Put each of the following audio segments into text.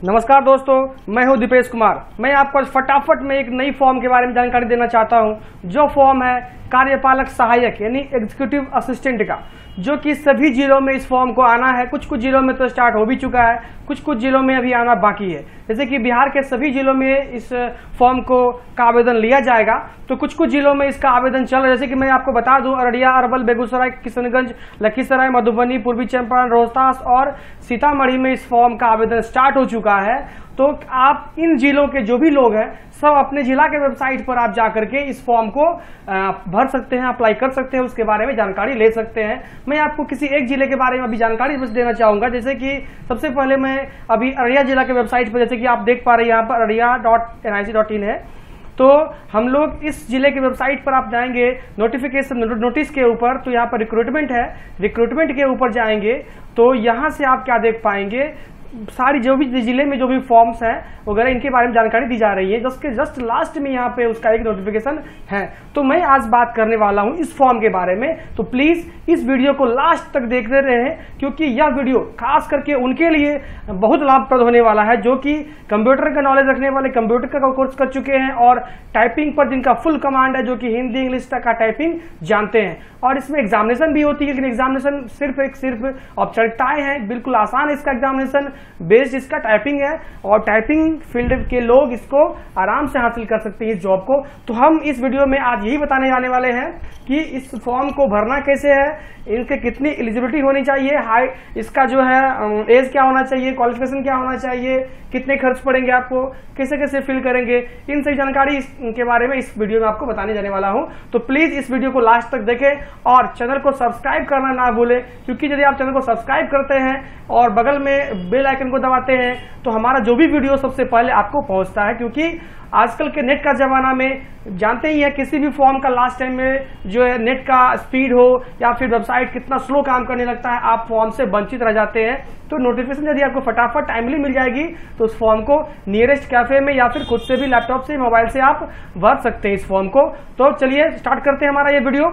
नमस्कार दोस्तों, मैं हूं दीपेश कुमार। मैं आपको फटाफट में एक नई फॉर्म के बारे में जानकारी देना चाहता हूं, जो फॉर्म है कार्यपालक सहायक यानी एग्जीक्यूटिव असिस्टेंट का, जो कि सभी जिलों में इस फॉर्म को आना है। कुछ कुछ जिलों में तो स्टार्ट हो भी चुका है, कुछ कुछ जिलों में अभी आना बाकी है। जैसे कि बिहार के सभी जिलों में इस फॉर्म का आवेदन लिया जाएगा, तो कुछ कुछ जिलों में इसका आवेदन चल रहा है। जैसे कि मैं आपको बता दूं, अररिया, अरवल, बेगूसराय, किशनगंज, लखीसराय, मधुबनी, पूर्वी चंपारण, रोहतास और सीतामढ़ी में इस फॉर्म का आवेदन स्टार्ट हो चुका है। तो आप इन जिलों के जो भी लोग हैं, सब अपने जिला के वेबसाइट पर आप जाकर के इस फॉर्म को भर सकते हैं, अप्लाई कर सकते हैं, उसके बारे में जानकारी ले सकते हैं। मैं आपको किसी एक जिले के बारे में अभी जानकारी बस देना चाहूंगा। जैसे कि सबसे पहले मैं अभी अररिया जिला के वेबसाइट पर, जैसे कि आप देख पा रहे हैं यहाँ पर arraya.nic.in है, तो हम लोग इस जिले के वेबसाइट पर आप जाएंगे, नोटिफिकेशन नोटिस के ऊपर, तो यहाँ पर रिक्रूटमेंट है, रिक्रूटमेंट के ऊपर जाएंगे तो यहाँ से आप क्या देख पाएंगे, सारी जो भी जिले में जो भी फॉर्म्स हैं वगैरह, इनके बारे में जानकारी दी जा रही है। जिसके जस्ट लास्ट में यहाँ पे उसका एक नोटिफिकेशन है। तो मैं आज बात करने वाला हूँ इस फॉर्म के बारे में, तो प्लीज इस वीडियो को लास्ट तक देखते रहें, क्योंकि यह वीडियो खास करके उनके लिए बहुत लाभप्रद होने वाला है जो कि कंप्यूटर का नॉलेज रखने वाले, कंप्यूटर का कोर्स कर चुके हैं और टाइपिंग पर जिनका फुल कमांड है, जो कि हिंदी इंग्लिश तक का टाइपिंग जानते हैं। और इसमें एग्जामिनेशन भी होती है, लेकिन एग्जामिनेशन सिर्फ औपचारिकताएं हैं, बिल्कुल आसान है इसका एग्जामिनेशन, बेस्ड इसका टाइपिंग है और टाइपिंग फील्ड के लोग इसको आराम से हासिल कर सकते हैं इस जॉब को। तो हम इस वीडियो में आज यही बताने जाने वाले हैं कि इस फॉर्म को भरना कैसे है, इनके कितनी एलिजिबिलिटी होनी चाहिए, हाई इसका जो है एज क्या होना चाहिए, क्वालिफिकेशन क्या होना चाहिए, कितने खर्च पड़ेंगे आपको, कैसे कैसे फिल करेंगे, इन सभी जानकारी के बारे में इस वीडियो में आपको बताने जाने वाला हूं। तो प्लीज इस वीडियो को लास्ट तक देखें और चैनल को सब्सक्राइब करना ना भूलें, क्योंकि यदि आप चैनल को सब्सक्राइब करते हैं और बगल में बेल आइकन को दबाते हैं तो हमारा जो भी वीडियो सबसे पहले आपको पहुंचता है। क्योंकि आजकल के नेट का जमाना में जानते ही है, किसी भी फॉर्म का लास्ट टाइम में जो है नेट का स्पीड हो या फिर वेबसाइट कितना स्लो काम करने लगता है, आप फॉर्म से वंचित रह जाते हैं। तो नोटिफिकेशन यदि आपको फटाफट टाइमली मिल जाएगी तो उस फॉर्म को नियरेस्ट कैफे में या फिर खुद से भी लैपटॉप से, मोबाइल से आप भर सकते हैं इस फॉर्म को। तो चलिए स्टार्ट करते हैं हमारा ये वीडियो।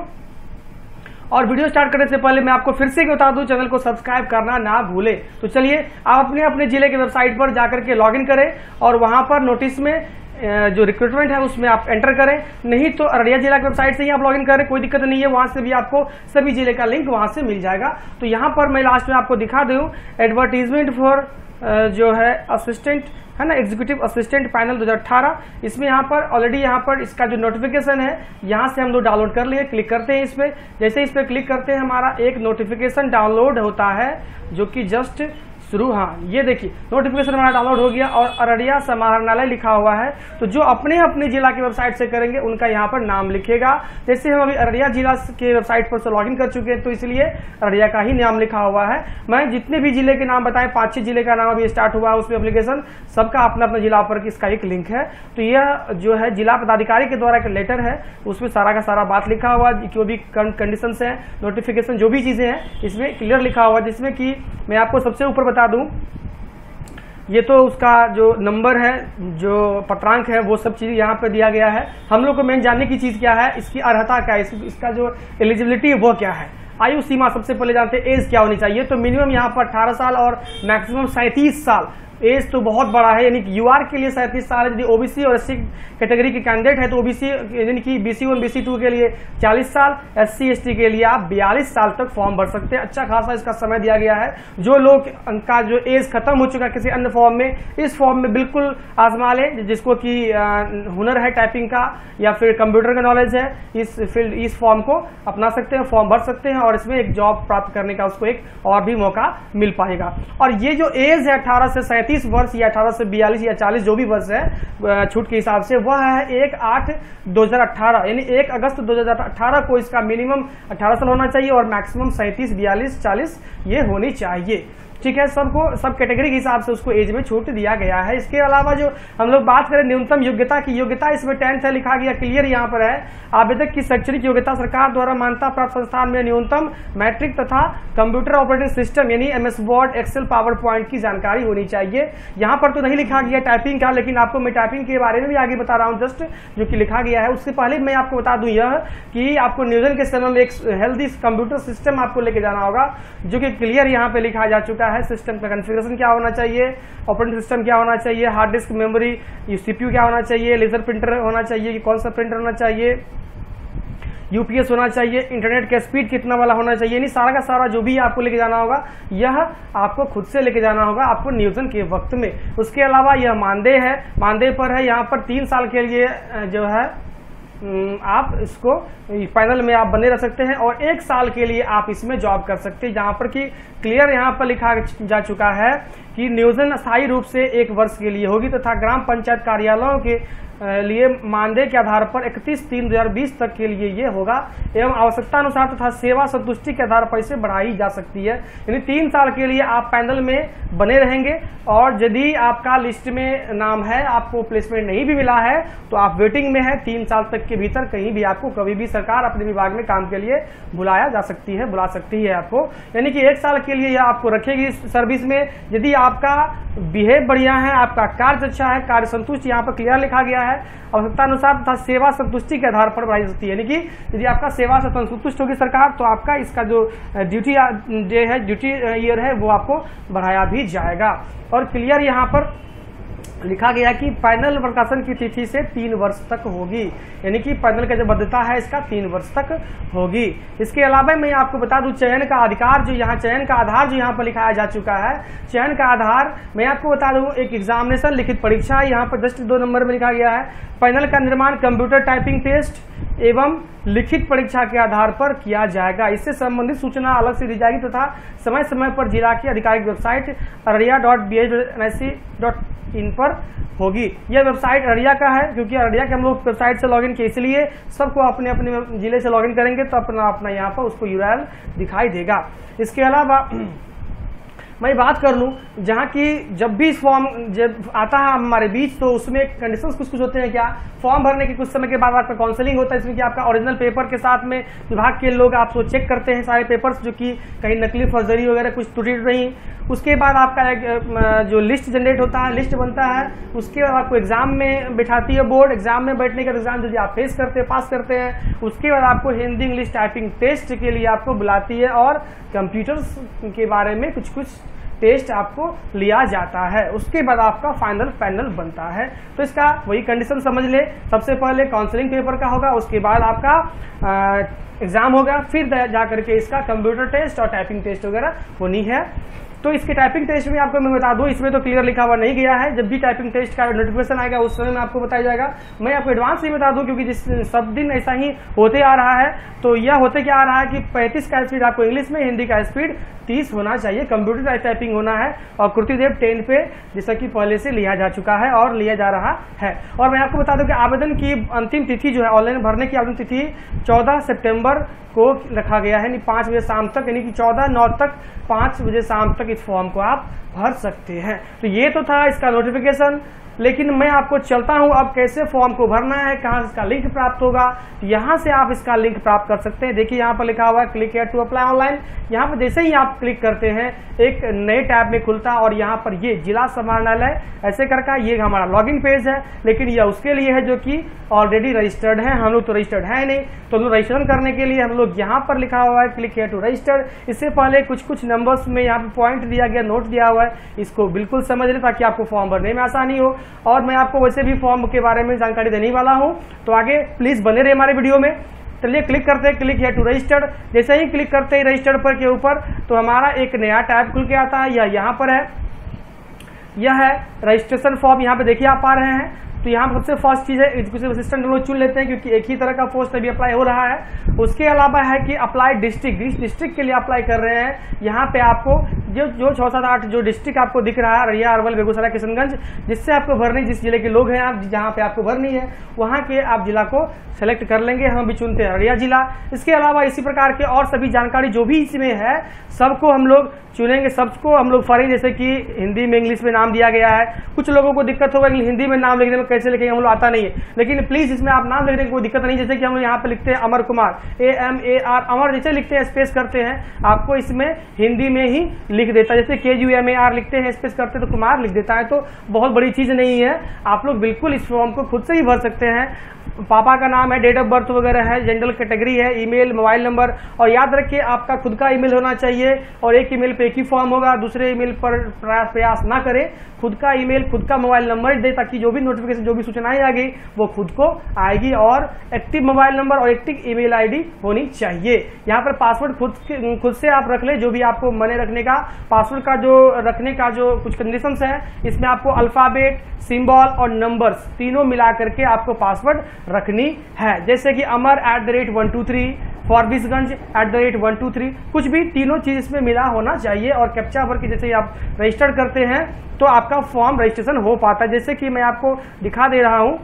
और वीडियो स्टार्ट करने से पहले मैं आपको फिर से बता दूं, चैनल को सब्सक्राइब करना ना भूलें। तो चलिए आप अपने अपने जिले के वेबसाइट पर जाकर के लॉगिन करें और वहां पर नोटिस में जो रिक्रूटमेंट है उसमें आप एंटर करें। नहीं तो अररिया जिला की वेबसाइट से ही आप लॉगिन करें, कोई दिक्कत नहीं है, वहां से भी आपको सभी जिले का लिंक वहां से मिल जाएगा। तो यहाँ पर मैं लास्ट में आपको दिखा दूं, एडवर्टीजमेंट फॉर जो है असिस्टेंट है ना, एग्जीक्यूटिव असिस्टेंट पैनल 2018, इसमें यहाँ पर ऑलरेडी यहाँ पर इसका जो नोटिफिकेशन है यहाँ से हम लोग डाउनलोड कर लिए। क्लिक करते हैं इस पे, जैसे इस पे क्लिक करते हैं हमारा एक नोटिफिकेशन डाउनलोड होता है, जो कि जस्ट शुरू, हाँ ये देखिए नोटिफिकेशन हमारा डाउनलोड हो गया और अररिया समाहरणालय लिखा हुआ है। तो जो अपने अपने जिला की वेबसाइट से करेंगे उनका यहाँ पर नाम लिखेगा। जैसे हम अभी अररिया जिला के वेबसाइट पर से लॉगिन कर चुके हैं, तो इसलिए अररिया का ही नाम लिखा हुआ है। मैं जितने भी जिले के नाम बताए, 5-6 जिले का नाम अभी स्टार्ट हुआ है उसमें एप्लीकेशन, सबका अपना अपना जिला पर इसका एक लिंक है। तो यह जो है जिला पदाधिकारी के द्वारा एक लेटर है, उसमें सारा का सारा बात लिखा हुआ, जो भी कंडीशन है, नोटिफिकेशन जो भी चीजें हैं इसमें क्लियर लिखा हुआ। जिसमें कि मैं आपको सबसे ऊपर बता दूं, ये तो उसका जो नंबर है, जो पत्रांक है, वो सब चीज यहाँ पे दिया गया है। हम लोग को मेन जानने की चीज क्या है, इसकी अर्हता क्या है, इसका जो एलिजिबिलिटी है वो क्या है। आयु सीमा सबसे पहले जानते हैं, एज क्या होनी चाहिए। तो मिनिमम यहाँ पर 18 साल और मैक्सिमम 37 साल। एज तो बहुत बड़ा है, यानी कि यूआर के लिए 37 साल है। यदि ओबीसी और एससी कैटेगरी के कैंडिडेट है तो ओबीसी यानी कि BC1 BC2 के लिए 40 साल, SC ST के लिए आप 42 साल तक फॉर्म भर सकते हैं। अच्छा खासा इसका समय दिया गया है। जो लोग का जो एज खत्म हो चुका है किसी अन्य फॉर्म में, इस फॉर्म में बिल्कुल आजमा ले, जिसको कि हुनर है टाइपिंग का या फिर कंप्यूटर का नॉलेज है, इस फॉर्म को अपना सकते हैं, फॉर्म भर सकते हैं और इसमें एक जॉब प्राप्त करने का उसको एक और भी मौका मिल पाएगा। और ये जो एज है 18 से 37 वर्ष या 18 से 42 या 40 जो भी वर्ष है छूट के हिसाब से, वह है 1/8/2018 यानी 1 अगस्त 2018 को इसका मिनिमम 18 साल होना चाहिए और मैक्सिमम 37, 42, 40 ये होनी चाहिए। ठीक है, सबको सब कैटेगरी के हिसाब से उसको एज में छूट दिया गया है। इसके अलावा जो हम लोग बात करें न्यूनतम योग्यता की, योग्यता इसमें 10th है, लिखा गया क्लियर यहाँ पर है। आवेदक की शैक्षणिक योग्यता सरकार द्वारा मान्यता प्राप्त संस्थान में न्यूनतम मैट्रिक तथा कंप्यूटर ऑपरेटिंग सिस्टम यानी MS Word, Excel, PowerPoint की जानकारी होनी चाहिए। यहाँ पर तो नहीं लिखा गया टाइपिंग का, लेकिन आपको मैं टाइपिंग के बारे में भी आगे बता रहा हूँ जस्ट, जो कि लिखा गया है। उससे पहले मैं आपको बता दूं यह कि आपको नियोजन के समय में एक हेल्दी कंप्यूटर सिस्टम आपको लेके जाना होगा, जो कि क्लियर यहाँ पे लिखा जा चुका है, सिस्टम का कॉन्फ़िगरेशन क्या होना चाहिए, ऑपरेटिंग सिस्टम क्या होना चाहिए, हार्ड डिस्क, मेमोरी, CPU क्या होना चाहिए, लेजर प्रिंटर होना चाहिए कि कौन सा प्रिंटर होना चाहिए, UPS होना चाहिए, इंटरनेट का स्पीड कितना वाला होना चाहिए, नहीं सारा का सारा जो भी आपको लेके जाना होगा यह आपको खुद से लेके जाना होगा आपको नियोजन के वक्त में। उसके अलावा यह मानदेय है, मानदेय पर है, यहाँ पर 3 साल के लिए जो है आप इसको पैनल में आप बने रह सकते हैं और 1 साल के लिए आप इसमें जॉब कर सकते हैं, जहां पर कि क्लियर यहाँ पर लिखा जा चुका है कि नियोजन अस्थायी रूप से 1 वर्ष के लिए होगी तथा ग्राम पंचायत कार्यालयों के लिए मानदेय के आधार पर 31/3/2020 तक के लिए ये होगा एवं आवश्यकता अनुसार तथा सेवा संतुष्टि के आधार पर इसे बढ़ाई जा सकती है। यानी 3 साल के लिए आप पैनल में बने रहेंगे और यदि आपका लिस्ट में नाम है, आपको प्लेसमेंट नहीं भी मिला है तो आप वेटिंग में है, 3 साल तक के भीतर कहीं भी आपको कभी भी सरकार अपने विभाग में काम के लिए बुला सकती है आपको। यानी कि 1 साल के लिए यह आपको रखेगी सर्विस में। यदि आपका बिहेव बढ़िया है, आपका कार्य अच्छा है, कार्य संतुष्ट यहाँ पर क्लियर लिखा गया है, आवश्यकता अनुसार तथा सेवा संतुष्टि के आधार पर बढ़ाई सकती है। यानी कि यदि आपका सेवा से संतुष्ट होगी सरकार तो आपका इसका जो ड्यूटी ईयर है वो आपको बढ़ाया भी जाएगा। और क्लियर यहाँ पर लिखा गया कि पैनल प्रकाशन की तिथि से 3 वर्ष तक होगी, यानी कि पैनल का जो वैधता है इसका 3 वर्ष तक होगी। इसके अलावा मैं आपको बता दूं चयन का अधिकार जो यहाँ चयन का आधार जो यहाँ पर लिखाया जा चुका है, चयन का आधार मैं आपको बता दूं एक एग्जामिनेशन लिखित परीक्षा यहाँ पर जस्ट 2 नंबर में लिखा गया है। पैनल का निर्माण कंप्यूटर टाइपिंग टेस्ट एवं लिखित परीक्षा के आधार पर किया जाएगा। इससे संबंधित सूचना अलग से दी जाएगी तथा समय समय पर जिला की आधिकारिक वेबसाइट ararya.bh.nic.in पर होगी। यह वेबसाइट अररिया का है क्योंकि अररिया के हम लोग वेबसाइट से लॉगिन किए, इसलिए सबको अपने अपने जिले से लॉगिन करेंगे तो अपना यहाँ पर उसको URL दिखाई देगा। इसके अलावा मैं बात कर लूं जहां की जब भी फॉर्म जब आता है हमारे बीच तो उसमें कंडीशंस कुछ होते हैं। क्या फॉर्म भरने के कुछ समय के बाद आपका काउंसलिंग होता है, इसमें कि आपका ओरिजिनल पेपर के साथ में विभाग के लोग आपको चेक करते हैं सारे पेपर्स जो कि कहीं नकली फर्जरी वगैरह कुछ त्रुटि नहीं। उसके बाद आपका एक जो लिस्ट जनरेट होता है, लिस्ट बनता है, उसके बाद आपको एग्जाम में बिठाती है बोर्ड। एग्जाम में बैठने के एग्जाम यदि आप फेस करते हैं, पास करते हैं, उसके बाद आपको हिंदी इंग्लिश टाइपिंग टेस्ट के लिए आपको बुलाती है और कंप्यूटर्स के बारे में कुछ टेस्ट आपको लिया जाता है। उसके बाद आपका फाइनल पैनल बनता है। तो इसका वही कंडीशन समझ ले, सबसे पहले काउंसलिंग पेपर का होगा, उसके बाद आपका एग्जाम होगा, फिर जा करके इसका कंप्यूटर टेस्ट और टाइपिंग टेस्ट वगैरह होनी है। तो इसके टाइपिंग टेस्ट में आपको मैं बता दूं, इसमें तो क्लियर लिखा हुआ नहीं गया है, जब भी टाइपिंग टेस्ट का नोटिफिकेशन आएगा उस समय में आपको बताया जाएगा। मैं आपको एडवांस ही बता दूं क्योंकि जिस सब दिन ऐसा ही होते आ रहा है। तो यह होते क्या आ रहा है कि 35 का स्पीड आपको इंग्लिश में, हिंदी का स्पीड 30 होना चाहिए, कंप्यूटर टाइपिंग होना है और कृतिदेव 10 पे जैसा कि पहले से लिया जा चुका है और लिया जा रहा है। और मैं आपको बता दूं कि आवेदन की अंतिम तिथि जो है ऑनलाइन भरने की आवेदन तिथि 14 सितंबर को रखा गया है, यानी 5 बजे शाम तक, यानी कि 14/9 तक 5 बजे शाम तक इस फॉर्म को आप भर सकते हैं। तो ये तो था इसका नोटिफिकेशन, लेकिन मैं आपको चलता हूं अब कैसे फॉर्म को भरना है, कहां इसका लिंक प्राप्त होगा। यहां से आप इसका लिंक प्राप्त कर सकते हैं। देखिए यहां पर लिखा हुआ है click here to apply online. यहां पर जैसे ही आप क्लिक करते हैं एक नए टैब में खुलता है और यहां पर ये जिला समाहरणालय ऐसे करके ये हमारा लॉगिन पेज है, लेकिन यह उसके लिए है जो कि ऑलरेडी रजिस्टर्ड है। हम लोग तो रजिस्टर्ड है नहीं, तो हम लोग रजिस्ट्रेशन करने के लिए हम लोग यहाँ पर लिखा हुआ है क्लिक हियर टू रजिस्टर। इससे पहले कुछ नंबर्स में यहाँ पे पॉइंट दिया गया, नोट दिया हुआ है, इसको बिल्कुल समझ लें ताकि आपको फॉर्म भरने में आसानी हो। और मैं आपको वैसे भी फॉर्म के बारे में जानकारी देने वाला हूँ, तो आगे प्लीज बने रहे हमारे वीडियो में। चलिए क्लिक करते हैं क्लिक हियर टू रजिस्टर्ड। जैसे ही क्लिक करते हैं रजिस्टर्ड पर के ऊपर तो हमारा एक नया टैब खुल के आता है, यह यहाँ पर है, यह है रजिस्ट्रेशन फॉर्म। यहाँ पे देखिए आप पा रहे हैं। तो यहाँ पर सबसे फर्स्ट चीज है एजुकेशन असिस्टेंट हम लोग चुन लेते हैं क्योंकि एक ही तरह का पोस्ट अभी अप्लाई हो रहा है। उसके अलावा है कि अप्लाई डिस्ट्रिक्ट, जिस डिस्ट्रिक्ट के लिए अप्लाई कर रहे हैं यहाँ पे आपको जो 6, 7, 8 जो डिस्ट्रिक्ट आपको दिख रहा है, अररिया, अरवल, बेगूसराय, किशनगंज, जिससे आपको भरनी, जिस जिले के लोग हैं आप जहाँ पे आपको भरनी है वहाँ के आप जिला को सेलेक्ट कर लेंगे। हम भी चुनते हैं अररिया जिला। इसके अलावा इसी प्रकार के और सभी जानकारी जो भी इसमें है सबको हम लोग चुनेंगे, सबको हम लोग फॉरेन, जैसे कि हिंदी में इंग्लिश में नाम दिया गया है। कुछ लोगों को दिक्कत होगा कि हिंदी में नाम लिखने में कैसे लिखेंगे, हम लोग आता नहीं है, लेकिन प्लीज इसमें आप नाम लिखने की कोई दिक्कत नहीं। जैसे कि हम लोग यहाँ पे लिखते हैं अमर कुमार, AMAR, अमर जैसे लिखते हैं स्पेस करते हैं, आपको इसमें हिंदी में ही लिख देता है। जैसे KUMAR लिखते हैं, स्पेस करते हैं तो कुमार लिख देता है, तो बहुत बड़ी चीज़ नहीं है। आप लोग बिल्कुल इस फॉर्म को खुद से ही भर सकते हैं। पापा का नाम है, डेट ऑफ बर्थ वगैरह है, जनरल कैटेगरी है, ईमेल, मोबाइल नंबर, और याद रखिए आपका खुद का ईमेल होना चाहिए और एक ईमेल पे एक ही फॉर्म होगा। दूसरे ईमेल पर प्रयास ना करें, खुद का ईमेल, खुद का मोबाइल नंबर दे, ताकि जो भी नोटिफिकेशन, जो भी सूचनाएं आएगी वो खुद को आएगी। और एक्टिव मोबाइल नंबर और एक्टिव ईमेल आईडी होनी चाहिए। यहाँ पर पासवर्ड खुद से आप रख ले, जो भी आपको मने रखने का। पासवर्ड का जो रखने का जो कुछ कंडीशंस है, इसमें आपको अल्फाबेट, सिंबल और नंबर्स तीनों मिला करके आपको पासवर्ड रखनी है। जैसे कि अमर @123, फॉरबिसगंज @123, कुछ भी तीनों चीज इसमें मिला होना चाहिए। और कैप्चा भर के जैसे ही आप रजिस्टर करते हैं तो आपका फॉर्म रजिस्ट्रेशन हो पाता है। जैसे कि मैं आपको दिखा दे रहा हूं,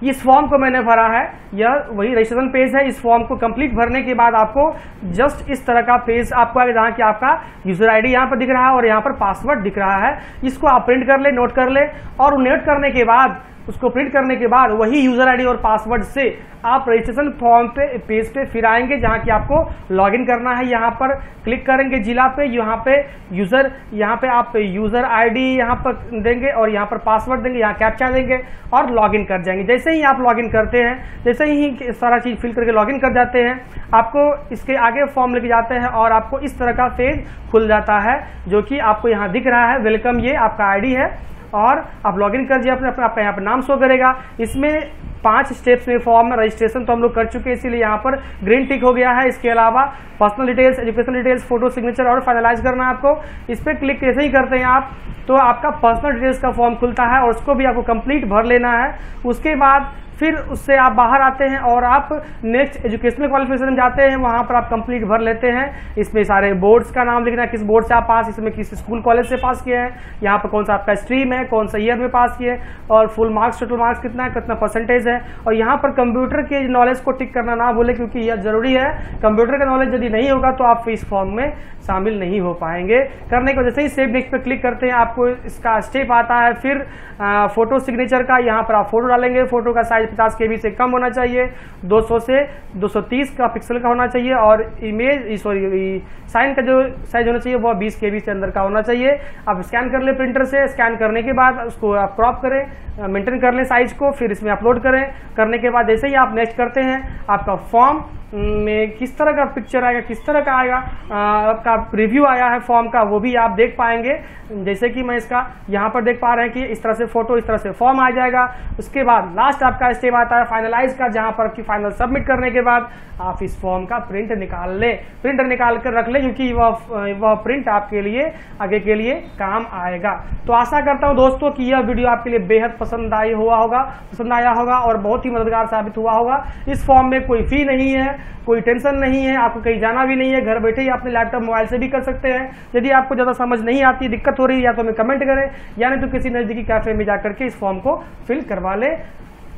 इस फॉर्म को मैंने भरा है, यह वही रजिस्ट्रेशन पेज है। इस फॉर्म को कंप्लीट भरने के बाद आपको जस्ट इस तरह का पेज आपको आएगा, जहां कि आपका यूजर आईडी यहाँ पर दिख रहा है और यहाँ पर पासवर्ड दिख रहा है। इसको आप प्रिंट कर ले, नोट कर ले, और नोट करने के बाद उसको प्रिंट करने के बाद वही यूजर आईडी और पासवर्ड से आप रजिस्ट्रेशन फॉर्म पे पेज पे फिर आएंगे, जहां कि आपको लॉगिन करना है। यहाँ पर क्लिक करेंगे जिला पे, यहाँ पे आप यूजर आईडी यहाँ पर देंगे और यहाँ पर पासवर्ड देंगे, यहाँ कैप्चा देंगे और लॉगिन कर जाएंगे। जैसे ही आप लॉगिन करते हैं, जैसे ही सारा चीज फिल करके लॉगिन कर जाते हैं, आपको इसके आगे फॉर्म लेके जाते हैं और आपको इस तरह का पेज खुल जाता है, जो कि आपको यहाँ दिख रहा है, वेलकम, ये आपका आईडी है और आप लॉगिन कर दिए अपने आपका यहाँ पर नाम शो करेगा। इसमें 5 स्टेप्स में फॉर्म में रजिस्ट्रेशन तो हम लोग कर चुके हैं, इसीलिए यहाँ पर ग्रीन टिक हो गया है। इसके अलावा personal details, educational details, photo, signature और फाइनलाइज करना है आपको। इस पर क्लिक कैसे ही करते हैं आप, तो आपका पर्सनल डिटेल्स का फॉर्म खुलता है और उसको भी आपको कंप्लीट भर लेना है। उसके बाद फिर उससे आप बाहर आते हैं और आप नेक्स्ट एजुकेशनल क्वालिफिकेशन में जाते हैं, वहां पर आप कंप्लीट भर लेते हैं। इसमें सारे बोर्ड्स का नाम लिखना है, किस बोर्ड से आप पास, इसमें किस स्कूल कॉलेज से पास किए हैं, यहाँ पर कौन सा आपका स्ट्रीम है, कौन सा ईयर में पास किए, और फुल मार्क्स, टोटल मार्क्स कितना है, कितना परसेंटेज है। और यहाँ पर कंप्यूटर के नॉलेज को टिक करना ना भूले, क्योंकि यह जरूरी है। कंप्यूटर का नॉलेज यदि नहीं होगा तो आप इस फॉर्म में शामिल नहीं हो पाएंगे। करने को जैसे ही सेव नेक्स्ट पे क्लिक करते हैं, आपको इसका स्टेप आता है। फिर फोटो सिग्नेचर का, यहाँ पर आप फोटो डालेंगे। फोटो का साइज 50 KB से कम होना चाहिए, 200 से 230 का पिक्सल का होना चाहिए, और साइन का जो साइज होना चाहिए वो 20 KB से अंदर का होना चाहिए। आप स्कैन कर ले प्रिंटर से, स्कैन करने के बाद उसको आप क्रॉप करें, मेंटेन कर लें साइज को, फिर इसमें अपलोड करें। करने के बाद जैसे ही आप नेक्स्ट करते हैं, आपका फॉर्म में किस तरह का पिक्चर आएगा, किस तरह का आएगा, आपका रिव्यू आया है फॉर्म का, वो भी आप देख पाएंगे। जैसे कि मैं इसका यहाँ पर देख पा रहे हैं कि इस तरह से फोटो, इस तरह से फॉर्म आ जाएगा। उसके बाद लास्ट आपका स्टेप आता है फाइनलाइज का, जहां पर आपकी फाइनल सबमिट करने के बाद आप इस फॉर्म का प्रिंट निकाल ले, प्रिंट निकाल कर रख ले, क्योंकि वह प्रिंट आपके लिए आगे के लिए काम आएगा। तो आशा करता हूं दोस्तों कि यह वीडियो आपके लिए बेहद पसंद आया होगा और बहुत ही मददगार साबित हुआ होगा। इस फॉर्म में कोई फी नहीं है, कोई टेंशन नहीं है, आपको कहीं जाना भी नहीं है, घर बैठे ही अपने लैपटॉप मोबाइल से भी कर सकते हैं। यदि आपको ज्यादा समझ नहीं आती, दिक्कत हो रही है, या तो हमें कमेंट करें, या नहीं तो किसी नजदीकी कैफे में जाकर के इस फॉर्म को फिल करवा ले।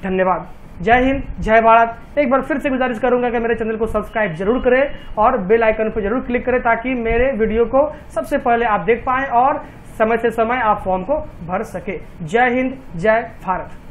धन्यवाद। जय हिंद, जय भारत। एक बार फिर से गुजारिश करूंगा कि मेरे चैनल को सब्सक्राइब जरूर करें और बेल आइकन पर जरूर क्लिक करें, ताकि मेरे वीडियो को सबसे पहले आप देख पाएं और समय से समय आप फॉर्म को भर सके। जय हिंद, जय भारत।